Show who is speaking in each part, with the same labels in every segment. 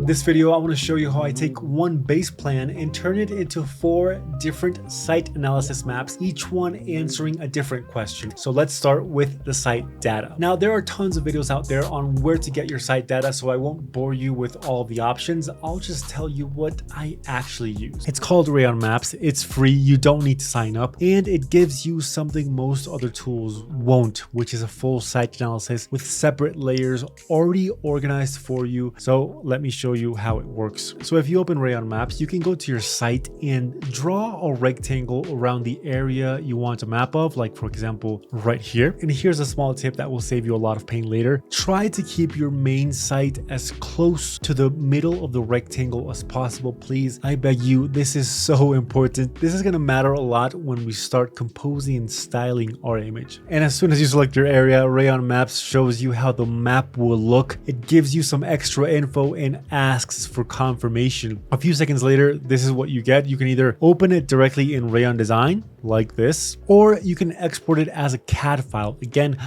Speaker 1: In this video, I want to show you how I take one base plan and turn it into 4 different site analysis maps, each one answering a different question. So let's start with the site data. Now, there are tons of videos out there on where to get your site data, so I won't bore you with all of the options. I'll just tell you what I actually use. It's called Rayon Maps. It's free. You don't need to sign up, and it gives you something most other tools won't, which is a full site analysis with separate layers already organized for you. So let me show you how it works. So if you open Rayon Maps, you can go to your site and draw a rectangle around the area you want a map of, like for example, right here. And here's a small tip that will save you a lot of pain later. Try to keep your main site as close to the middle of the rectangle as possible, please. I beg you, this is so important. This is going to matter a lot when we start composing and styling our image. And as soon as you select your area, Rayon Maps shows you how the map will look. It gives you some extra info and asks for confirmation. A few seconds later, this is what you get. You can either open it directly in Rayon Design like this, or you can export it as a CAD file. Again,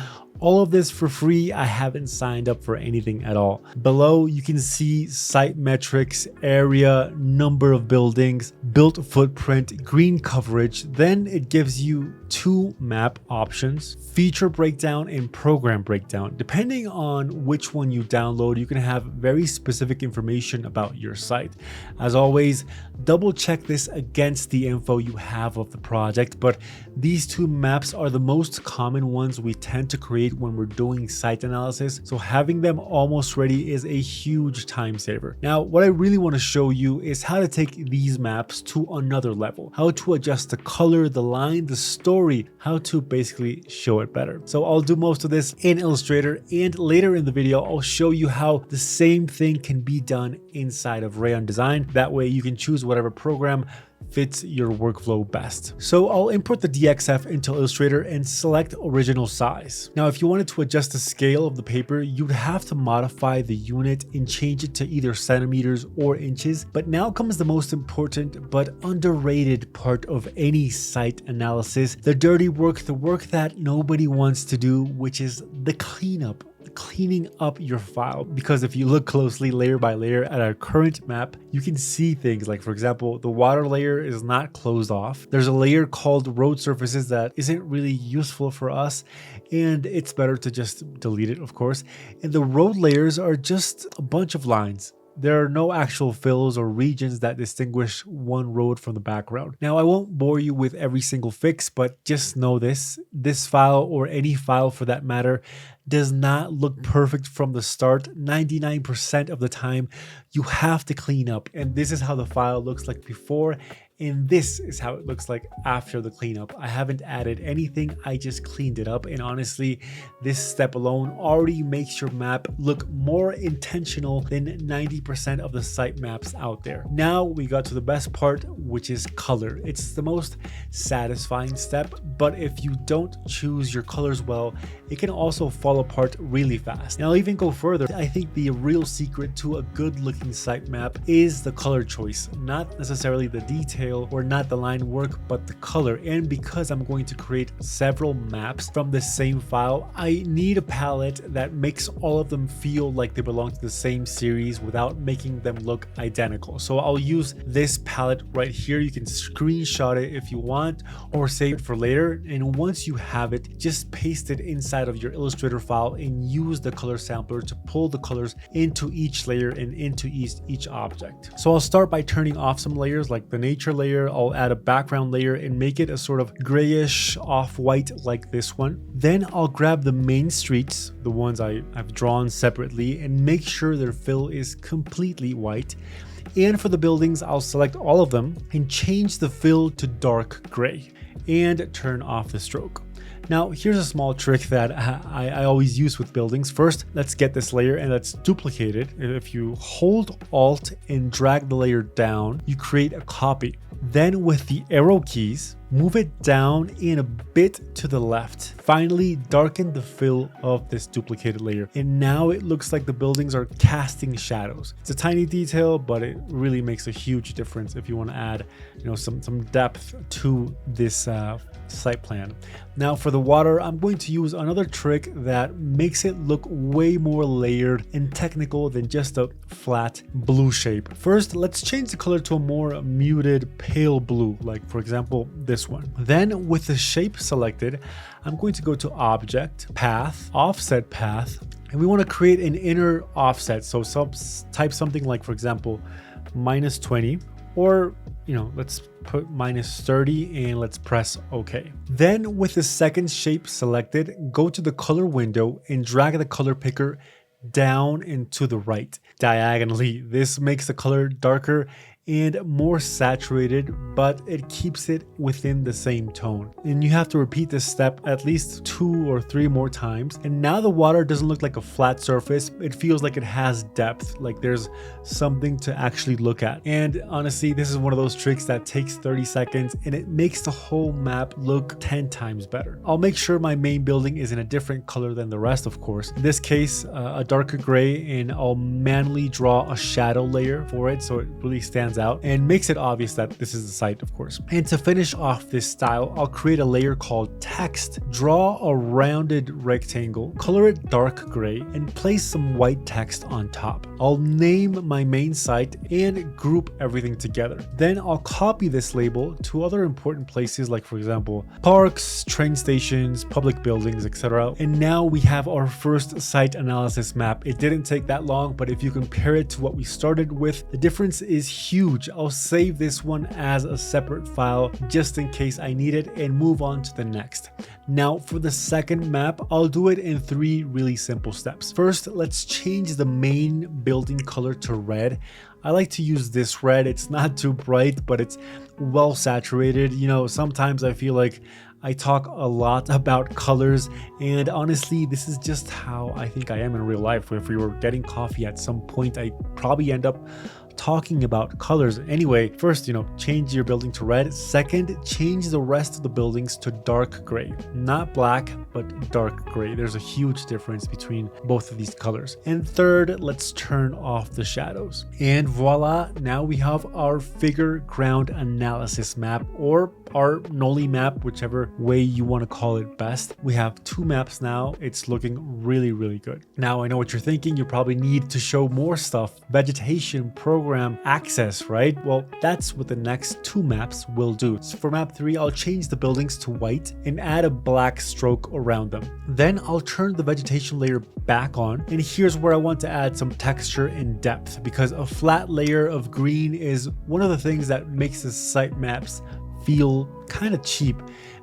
Speaker 1: all of this for free. I haven't signed up for anything at all. Below, you can see site metrics, area, number of buildings, built footprint, green coverage. Then it gives you 2 map options, feature breakdown and program breakdown. Depending on which one you download, you can have very specific information about your site. As always, double check this against the info you have of the project, but these 2 maps are the most common ones we tend to create when we're doing site analysis, so having them almost ready is a huge time saver. Now, what I really want to show you is how to take these maps to another level, how to adjust the color, the line, the story, how to basically show it better. So I'll do most of this in Illustrator, and later in the video, I'll show you how the same thing can be done inside of Rayon Design. That way you can choose whatever program fits your workflow best. So I'll import the DXF into Illustrator and select original size. Now, if you wanted to adjust the scale of the paper, you'd have to modify the unit and change it to either centimeters or inches. But now comes the most important but underrated part of any site analysis, the dirty work, the work that nobody wants to do, which is the cleanup. Cleaning up your file. Because if you look closely layer by layer at our current map, you can see things like, for example, the water layer is not closed off. There's a layer called road surfaces that isn't really useful for us, and it's better to just delete it, of course. And the road layers are just a bunch of lines. There are no actual fills or regions that distinguish one road from the background. Now, I won't bore you with every single fix, but just know this file, or any file for that matter, does not look perfect from the start. 99% of the time, you have to clean up. And this is how the file looks like before, and this is how it looks like after the cleanup. I haven't added anything, I just cleaned it up. And honestly, this step alone already makes your map look more intentional than 90% of the site maps out there. Now we got to the best part, which is color. It's the most satisfying step, but if you don't choose your colors well, it can also fall apart really fast. Now, I'll even go further. I think the real secret to a good looking site map is the color choice, not necessarily the detail or not the line work, but the color. And because I'm going to create several maps from the same file, I need a palette that makes all of them feel like they belong to the same series without making them look identical. So I'll use this palette right here. You can screenshot it if you want, or save it for later. And once you have it, just paste it inside of your Illustrator file and use the color sampler to pull the colors into each layer and into each object. So I'll start by turning off some layers like the nature layer. I'll add a background layer and make it a sort of grayish off-white like this one. Then I'll grab the main streets, the ones I've drawn separately, and make sure their fill is completely white. And for the buildings, I'll select all of them and change the fill to dark gray and turn off the stroke. Now, here's a small trick that I always use with buildings. First, let's get this layer and let's duplicate it. If you hold Alt and drag the layer down, you create a copy. Then with the arrow keys, move it down and a bit to the left. Finally, darken the fill of this duplicated layer. And now it looks like the buildings are casting shadows. It's a tiny detail, but it really makes a huge difference if you want to add, some depth to this site plan. Now for the water, I'm going to use another trick that makes it look way more layered and technical than just a flat blue shape. First, let's change the color to a more muted pale blue, like for example this one. Then with the shape selected, I'm going to go to Object, Path, Offset Path, and we want to create an inner offset. So type something like, for example, -20, or let's put -30 and let's press OK. Then with the second shape selected, go to the color window and drag the color picker down and to the right diagonally. This makes the color darker and more saturated, but it keeps it within the same tone. And you have to repeat this step at least 2 or 3 more times. And now the water doesn't look like a flat surface. It feels like it has depth, like there's something to actually look at. And honestly, this is one of those tricks that takes 30 seconds and it makes the whole map look 10 times better. I'll make sure my main building is in a different color than the rest, of course. In this case, a darker gray, and I'll manually draw a shadow layer for it so it really stands out and makes it obvious that this is the site, of course. And to finish off this style, I'll create a layer called text. Draw a rounded rectangle, color it dark gray, and place some white text on top. I'll name my main site and group everything together. Then I'll copy this label to other important places, like for example, parks, train stations, public buildings, etc. And now we have our first site analysis map. It didn't take that long, but if you compare it to what we started with, the difference is huge. I'll save this one as a separate file just in case I need it and move on to the next. Now for the second map, I'll do it in 3 really simple steps. First, let's change the main building color to red. I like to use this red. It's not too bright, but it's well saturated. Sometimes I feel like I talk a lot about colors, and honestly, this is just how I think I am in real life. If we were getting coffee at some point, I'd probably end up talking about colors. Anyway, first, change your building to red. Second, change the rest of the buildings to dark gray. Not black, but dark gray. There's a huge difference between both of these colors. And third, let's turn off the shadows. And voila, now we have our figure ground analysis map, or our Nolli map, whichever way you want to call it best. We have 2 maps now. It's looking really, really good. Now, I know what you're thinking. You probably need to show more stuff. Vegetation, program, access, right? Well, that's what the next 2 maps will do. So for map 3, I'll change the buildings to white and add a black stroke around them. Then I'll turn the vegetation layer back on. And here's where I want to add some texture and depth, because a flat layer of green is one of the things that makes the site maps feel kind of cheap.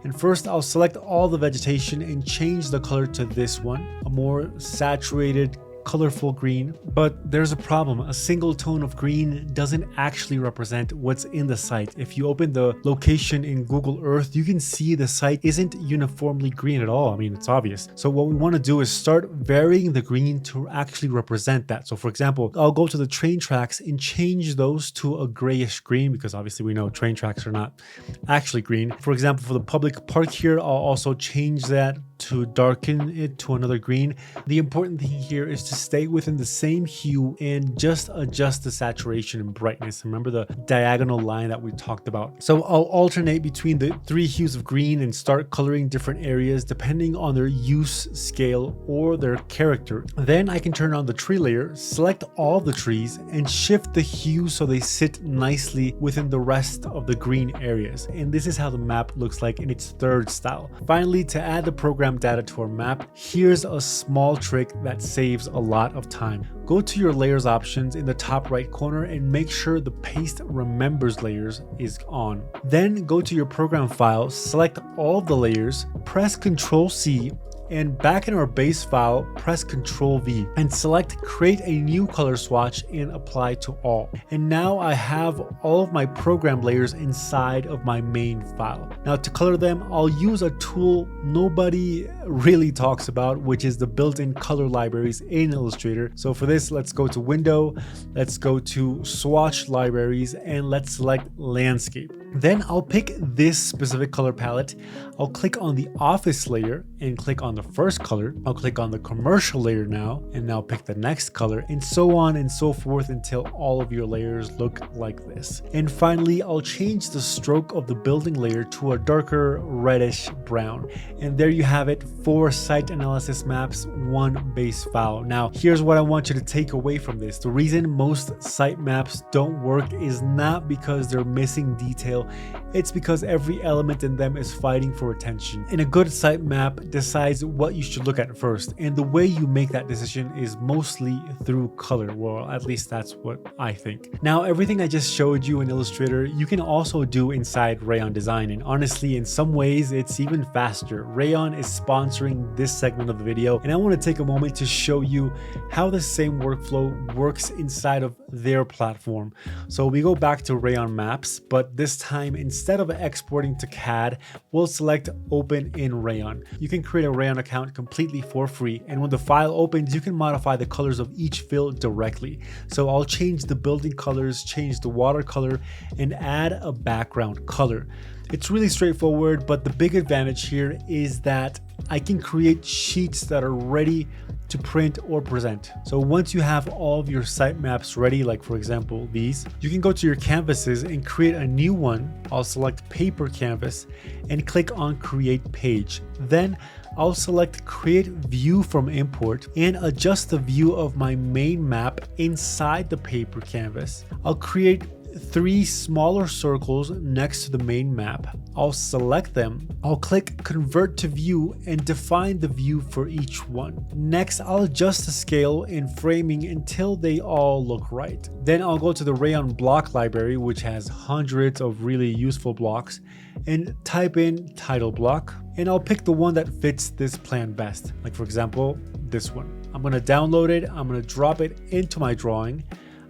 Speaker 1: And first, I'll select all the vegetation and change the color to this one, a more saturated, colorful green. But there's a problem. A single tone of green doesn't actually represent what's in the site. If you open the location in Google Earth, you can see the site isn't uniformly green at all. I mean, it's obvious. So what we want to do is start varying the green to actually represent that. So for example, I'll go to the train tracks and change those to a grayish green, because obviously we know train tracks are not actually green. For example, for the public park here, I'll also change that to darken it to another green. The important thing here is to stay within the same hue and just adjust the saturation and brightness. Remember the diagonal line that we talked about. So I'll alternate between the 3 hues of green and start coloring different areas depending on their use scale or their character. Then I can turn on the tree layer, select all the trees, and shift the hue so they sit nicely within the rest of the green areas. And this is how the map looks like in its 3rd style. Finally, to add the program data to our map, here's a small trick that saves a lot of time. Go to your layers options in the top right corner and make sure the paste remembers layers is on. Then go to your program file, select all the layers, press Ctrl C, and back in our base file, press Ctrl V and select create a new color swatch and apply to all. And now I have all of my program layers inside of my main file. Now to color them, I'll use a tool nobody really talks about, which is the built-in color libraries in Illustrator. So for this, let's go to Window, let's go to Swatch Libraries, and let's select Landscape. Then I'll pick this specific color palette. I'll click on the office layer and click on the first color. I'll click on the commercial layer now and now pick the next color, and so on and so forth until all of your layers look like this. And finally, I'll change the stroke of the building layer to a darker reddish brown. And there you have it, 4 site analysis maps, 1 base file. Now, here's what I want you to take away from this. The reason most site maps don't work is not because they're missing detail. It's because every element in them is fighting for attention. And a good site map decides what you should look at first. And the way you make that decision is mostly through color. Well, at least that's what I think. Now, everything I just showed you in Illustrator, you can also do inside Rayon Design. And honestly, in some ways, it's even faster. Rayon is sponsoring this segment of the video, and I want to take a moment to show you how the same workflow works inside of their platform. So we go back to Rayon Maps, but this time, instead of exporting to CAD, we'll select Open in Rayon. You can create a Rayon account completely for free, and when the file opens, you can modify the colors of each fill directly. So I'll change the building colors, change the water color, and add a background color. It's really straightforward, but the big advantage here is that I can create sheets that are ready to print or present. So once you have all of your site maps ready, like for example these, you can go to your canvases and create a new one. I'll select paper canvas and click on create page. Then I'll select create view from import and adjust the view of my main map inside the paper canvas. I'll create 3 smaller circles next to the main map. I'll select them. I'll click convert to view and define the view for each one. Next, I'll adjust the scale and framing until they all look right. Then I'll go to the Rayon block library, which has hundreds of really useful blocks, and type in title block. And I'll pick the one that fits this plan best. Like for example, this one. I'm going to download it. I'm going to drop it into my drawing.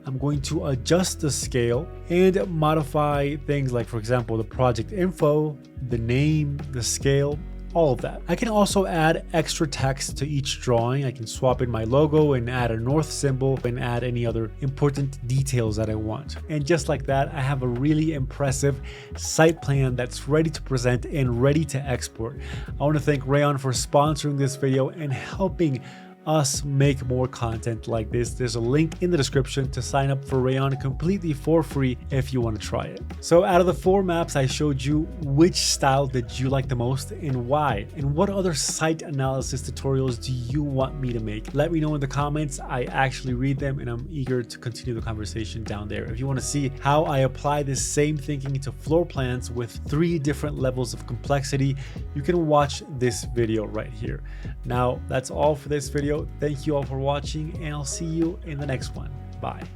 Speaker 1: I'm going to adjust the scale and modify things like, for example, the project info, the name, the scale, all of that. I can also add extra text to each drawing. I can swap in my logo and add a north symbol and add any other important details that I want. And just like that, I have a really impressive site plan that's ready to present and ready to export. I want to thank Rayon for sponsoring this video and helping us make more content like this. There's a link in the description to sign up for Rayon completely for free if you want to try it. So out of the 4 maps I showed you, which style did you like the most and why? And what other site analysis tutorials do you want me to make? Let me know in the comments. I actually read them and I'm eager to continue the conversation down there. If you want to see how I apply this same thinking to floor plans with 3 different levels of complexity, you can watch this video right here. Now, that's all for this video. Thank you all for watching, and I'll see you in the next one. Bye.